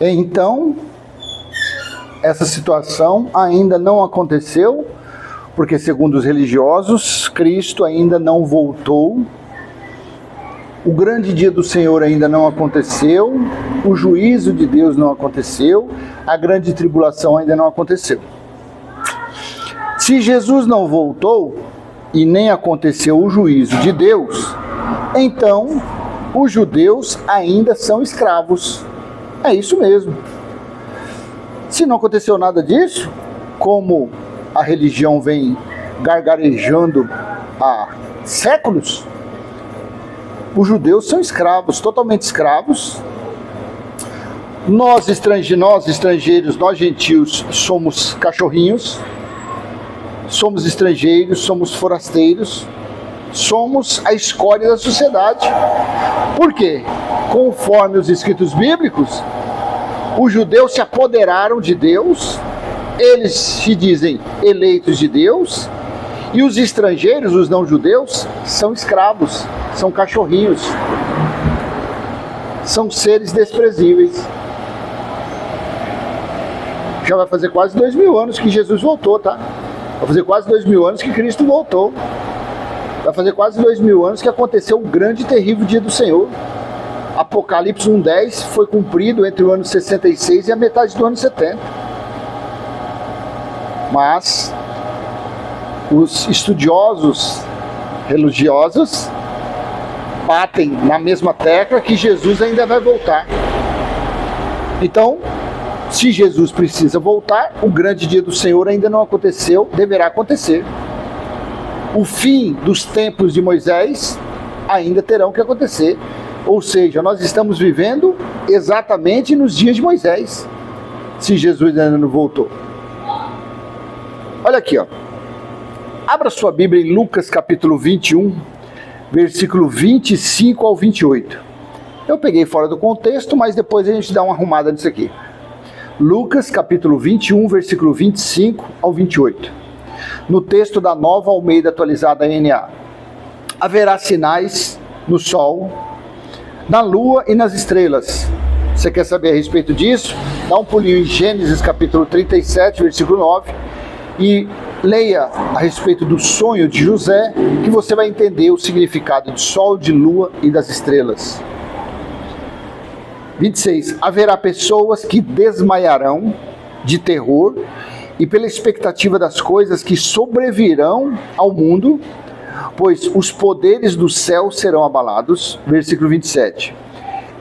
Então, essa situação ainda não aconteceu, porque segundo os religiosos, Cristo ainda não voltou, o grande dia do Senhor ainda não aconteceu, o juízo de Deus não aconteceu, a grande tribulação ainda não aconteceu. Se Jesus não voltou e nem aconteceu o juízo de Deus, então os judeus ainda são escravos. É isso mesmo. Se não aconteceu nada disso, como a religião vem gargarejando há séculos, os judeus são escravos, totalmente escravos. Nós estrangeiros, nós gentios, somos cachorrinhos, somos estrangeiros, somos forasteiros, somos a escória da sociedade. Por quê? Conforme os escritos bíblicos, os judeus se apoderaram de Deus, eles se dizem eleitos de Deus, e os estrangeiros, os não-judeus, são escravos, são cachorrinhos, são seres desprezíveis. Já vai fazer quase 2000 anos que Jesus voltou, tá? Vai fazer quase 2000 anos que Cristo voltou. Vai fazer quase 2000 anos que aconteceu o grande e terrível dia do Senhor. Apocalipse 1:10 foi cumprido entre o ano 66 e a metade do ano 70. Mas os estudiosos religiosos batem na mesma tecla que Jesus ainda vai voltar. Então, se Jesus precisa voltar, o grande dia do Senhor ainda não aconteceu, deverá acontecer. O fim dos tempos de Moisés ainda terão que acontecer. Ou seja, nós estamos vivendo exatamente nos dias de Moisés, se Jesus ainda não voltou. Olha aqui, ó. Abra sua Bíblia em Lucas capítulo 21, versículo 25 ao 28. Eu peguei fora do contexto, mas depois a gente dá uma arrumada nisso aqui. Lucas capítulo 21, versículo 25 ao 28. No texto da Nova Almeida atualizada NA. Haverá sinais no sol, na lua e nas estrelas. Você quer saber a respeito disso? Dá um pulinho em Gênesis capítulo 37, versículo 9. E leia a respeito do sonho de José, que você vai entender o significado de sol, de lua e das estrelas. 26. Haverá pessoas que desmaiarão de terror e pela expectativa das coisas que sobrevirão ao mundo, pois os poderes do céu serão abalados. Versículo 27.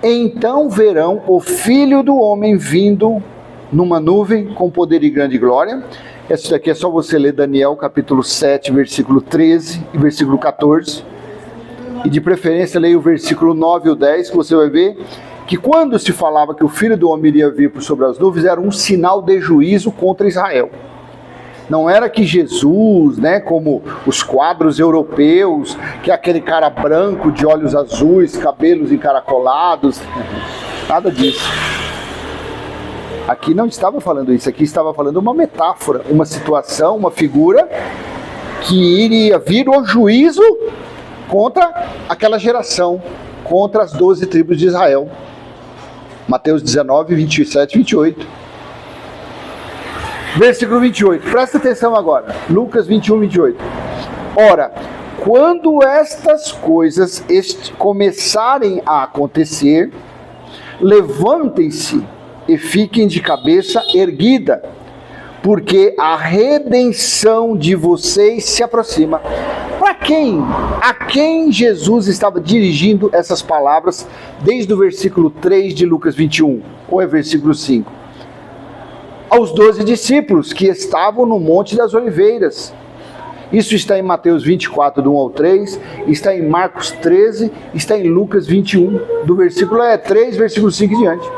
Então verão o Filho do Homem vindo numa nuvem com poder e grande glória. Isso daqui é só você ler Daniel capítulo 7, versículo 13 e versículo 14. E de preferência leia o versículo 9 e o 10, que você vai ver que quando se falava que o Filho do Homem iria vir por sobre as nuvens, era um sinal de juízo contra Israel. Não era que Jesus, né, como os quadros europeus, que é aquele cara branco de olhos azuis, cabelos encaracolados, nada disso. Aqui não estava falando isso, aqui estava falando uma metáfora, uma situação, uma figura que iria vir o juízo contra aquela geração, contra as 12 tribos de Israel. Mateus 19, 27 e 28. Versículo 28, presta atenção agora, Lucas 21, 28. Ora, quando estas coisas começarem a acontecer, levantem-se e fiquem de cabeça erguida, porque a redenção de vocês se aproxima. Para quem? A quem Jesus estava dirigindo essas palavras desde o versículo 3 de Lucas 21, ou é versículo 5? Aos 12 discípulos que estavam no Monte das Oliveiras. Isso está em Mateus 24, do 1 ao 3, está em Marcos 13, está em Lucas 21, do versículo 3, versículo 5 em diante.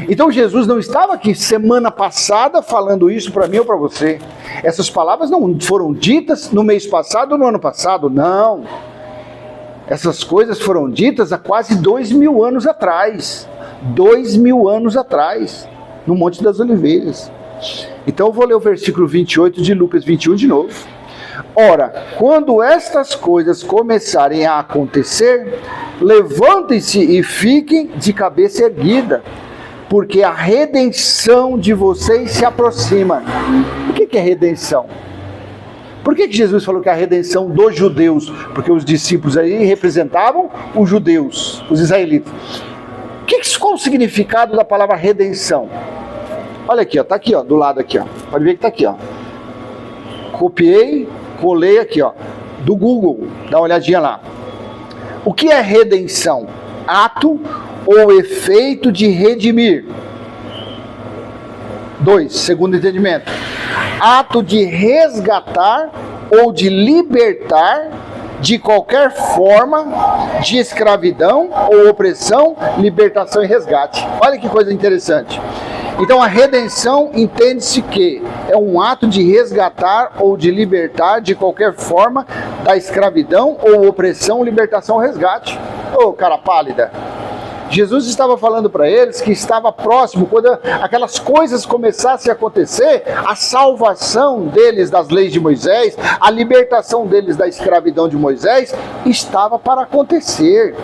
Então Jesus não estava aqui semana passada falando isso para mim ou para você. Essas palavras não foram ditas no mês passado ou no ano passado, não. Essas coisas foram ditas há quase 2000 anos atrás. 2000 anos atrás, no Monte das Oliveiras. Então eu vou ler o versículo 28 de Lucas 21 de novo. Ora, quando estas coisas começarem a acontecer, levantem-se e fiquem de cabeça erguida, porque a redenção de vocês se aproxima. O que é redenção? Por que Jesus falou que a redenção dos judeus? Porque os discípulos aí representavam os judeus, os israelitas. Qual o significado da palavra redenção? Olha aqui, ó, tá aqui, ó, do lado aqui, ó. Pode ver que tá aqui, ó. Copiei, colei aqui, ó, do Google. Dá uma olhadinha lá. O que é redenção? Ato ou efeito de redimir. 2, segundo entendimento. Ato de resgatar ou de libertar de qualquer forma de escravidão ou opressão, libertação e resgate. Olha que coisa interessante. Então a redenção entende-se que é um ato de resgatar ou de libertar de qualquer forma da escravidão ou opressão, libertação ou resgate. Ô, cara pálida! Jesus estava falando para eles que estava próximo, quando aquelas coisas começassem a acontecer, a salvação deles das leis de Moisés, a libertação deles da escravidão de Moisés, estava para acontecer.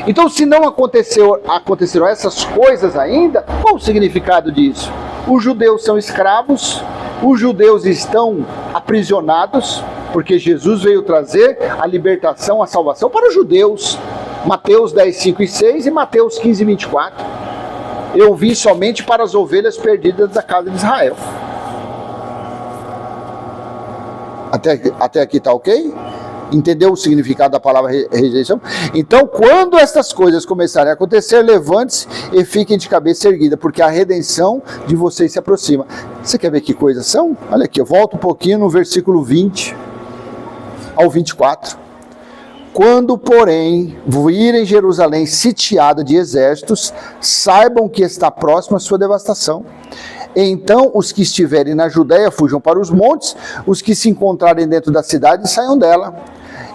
Então, se não aconteceram essas coisas ainda, qual o significado disso? Os judeus são escravos, os judeus estão aprisionados, porque Jesus veio trazer a libertação, a salvação para os judeus. Mateus 10, 5 e 6 e Mateus 15, 24. Eu vim somente para as ovelhas perdidas da casa de Israel. Até aqui está ok? Entendeu o significado da palavra rejeição? Então, quando essas coisas começarem a acontecer, levante-se e fiquem de cabeça erguida, porque a redenção de vocês se aproxima. Você quer ver que coisas são? Olha aqui, eu volto um pouquinho no versículo 20 ao 24. Quando, porém, virem Jerusalém sitiada de exércitos, saibam que está próxima a sua devastação. Então, os que estiverem na Judéia fujam para os montes, os que se encontrarem dentro da cidade saiam dela.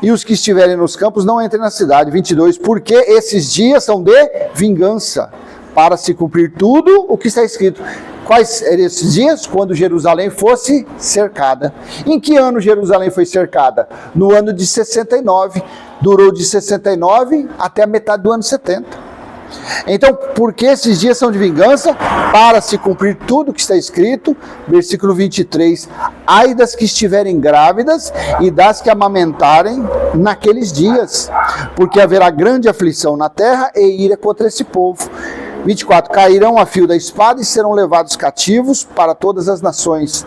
E os que estiverem nos campos não entrem na cidade. 22, porque esses dias são de vingança, para se cumprir tudo o que está escrito. Quais eram esses dias? Quando Jerusalém fosse cercada. Em que ano Jerusalém foi cercada? No ano de 69. Durou de 69 até a metade do ano 70. Então, porque esses dias são de vingança, para se cumprir tudo o que está escrito, versículo 23, ai das que estiverem grávidas e das que amamentarem naqueles dias, porque haverá grande aflição na terra e ira contra esse povo. 24, cairão a fio da espada e serão levados cativos para todas as nações.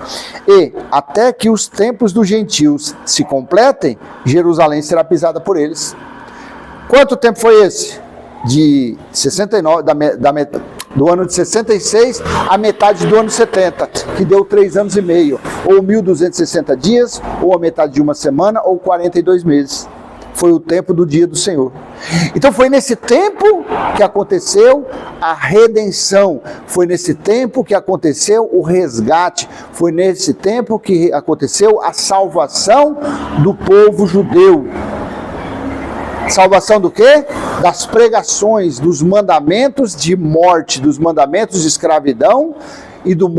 E, até que os tempos dos gentios se completem, Jerusalém será pisada por eles. Quanto tempo foi esse? De 69, do ano de 66 a metade do ano 70, que deu 3 anos e meio, ou 1.260 dias, ou a metade de uma semana, ou 42 meses. Foi o tempo do dia do Senhor. Então foi nesse tempo que aconteceu a redenção, foi nesse tempo que aconteceu o resgate, foi nesse tempo que aconteceu a salvação do povo judeu. Salvação do quê? Das pregações, dos mandamentos de morte, dos mandamentos de escravidão e do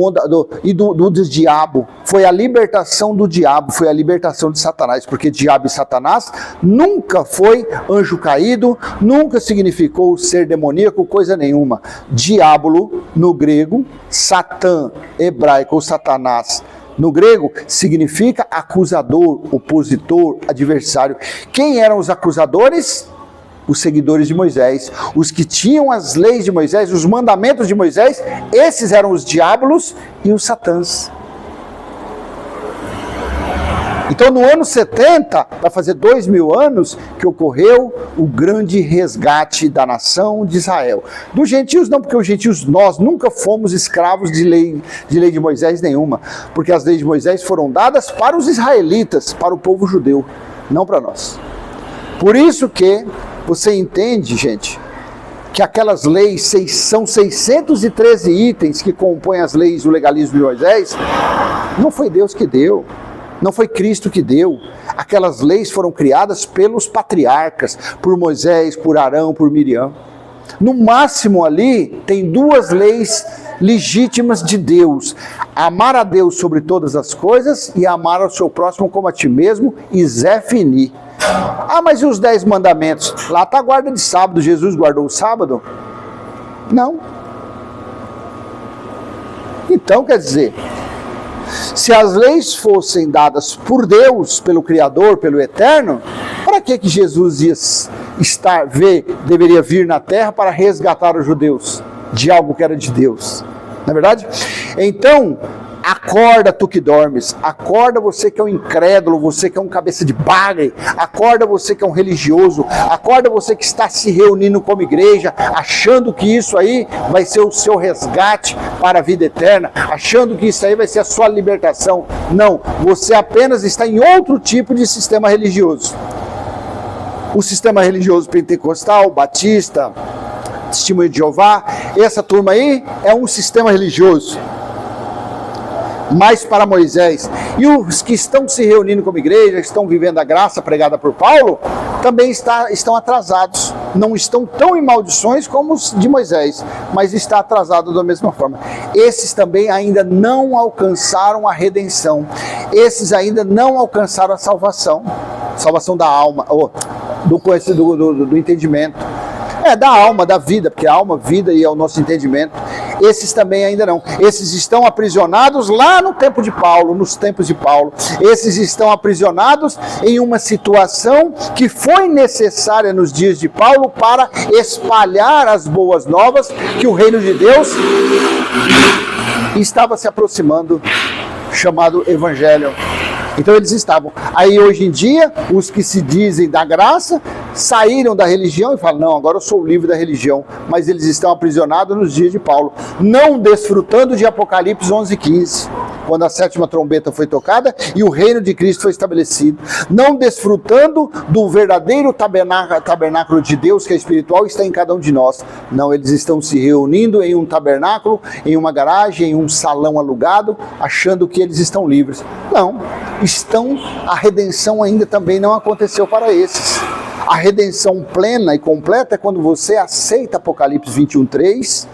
diabo. Foi a libertação do diabo, foi a libertação de Satanás, porque diabo e Satanás nunca foi anjo caído, nunca significou ser demoníaco, coisa nenhuma. Diabolo, no grego, Satã, hebraico, ou Satanás, no grego, significa acusador, opositor, adversário. Quem eram os acusadores? Os seguidores de Moisés, os que tinham as leis de Moisés, os mandamentos de Moisés, esses eram os diabolos e os satãs. Então no ano 70, vai fazer 2000 anos, que ocorreu o grande resgate da nação de Israel. Dos gentios não, porque os gentios, nós nunca fomos escravos de lei de Moisés nenhuma, porque as leis de Moisés foram dadas para os israelitas, para o povo judeu, não para nós. Por isso que você entende, gente, que aquelas leis, são 613 itens que compõem as leis, o legalismo de Moisés, não foi Deus que deu, não foi Cristo que deu. Aquelas leis foram criadas pelos patriarcas, por Moisés, por Arão, por Miriam. No máximo ali, tem 2 leis legítimas de Deus: amar a Deus sobre todas as coisas e amar ao seu próximo como a ti mesmo, e Zé Fini. Ah, mas e os 10 mandamentos? Lá está a guarda de sábado. Jesus guardou o sábado? Não. Então, quer dizer, se as leis fossem dadas por Deus, pelo Criador, pelo Eterno, para que Jesus deveria vir na terra para resgatar os judeus de algo que era de Deus? Não é verdade? Então, acorda tu que dormes, acorda você que é um incrédulo, você que é um cabeça de bagre, acorda você que é um religioso, acorda você que está se reunindo como igreja, achando que isso aí vai ser o seu resgate para a vida eterna, achando que isso aí vai ser a sua libertação. Não, você apenas está em outro tipo de sistema religioso. O sistema religioso pentecostal, batista, Testemunho de Jeová, essa turma aí é um sistema religioso mais para Moisés. E os que estão se reunindo como igreja, estão vivendo a graça pregada por Paulo, também estão atrasados. Não estão tão em maldições como os de Moisés, mas está atrasado da mesma forma. Esses também ainda não alcançaram a redenção. Esses ainda não alcançaram a salvação. Salvação da alma, do entendimento. Da alma, da vida, porque a alma, vida e é o nosso entendimento. Esses também ainda não. Esses estão aprisionados lá no tempo de Paulo, nos tempos de Paulo. Esses estão aprisionados em uma situação que foi necessária nos dias de Paulo para espalhar as boas novas que o reino de Deus estava se aproximando, chamado Evangelho. Então eles estavam. Aí hoje em dia, os que se dizem da graça, saíram da religião e falam, não, agora eu sou livre da religião. Mas eles estão aprisionados nos dias de Paulo, não desfrutando de Apocalipse 11:15, quando a 7ª trombeta foi tocada e o reino de Cristo foi estabelecido. Não desfrutando do verdadeiro tabernáculo de Deus, que é espiritual, está em cada um de nós. Não, eles estão se reunindo em um tabernáculo, em uma garagem, em um salão alugado, achando que eles estão livres. Não, a redenção ainda também não aconteceu para esses. A redenção plena e completa é quando você aceita Apocalipse 21:3,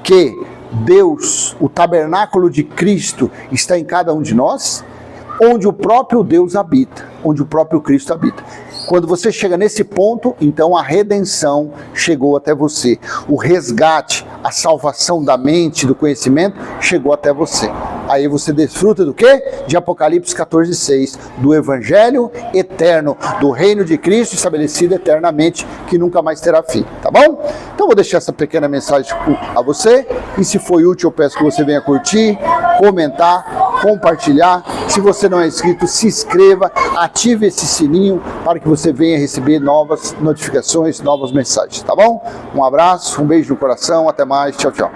que Deus, o tabernáculo de Cristo, está em cada um de nós, onde o próprio Deus habita, onde o próprio Cristo habita. Quando você chega nesse ponto, então a redenção chegou até você. O resgate, a salvação da mente, do conhecimento, chegou até você. Aí você desfruta do quê? De Apocalipse 14:6, do Evangelho eterno, do reino de Cristo estabelecido eternamente, que nunca mais terá fim, tá bom? Então vou deixar essa pequena mensagem a você, e se foi útil eu peço que você venha curtir, comentar, compartilhar. Se você não é inscrito, se inscreva, ative esse sininho para que você venha receber novas notificações, novas mensagens, tá bom? Um abraço, um beijo no coração, até mais, tchau, tchau.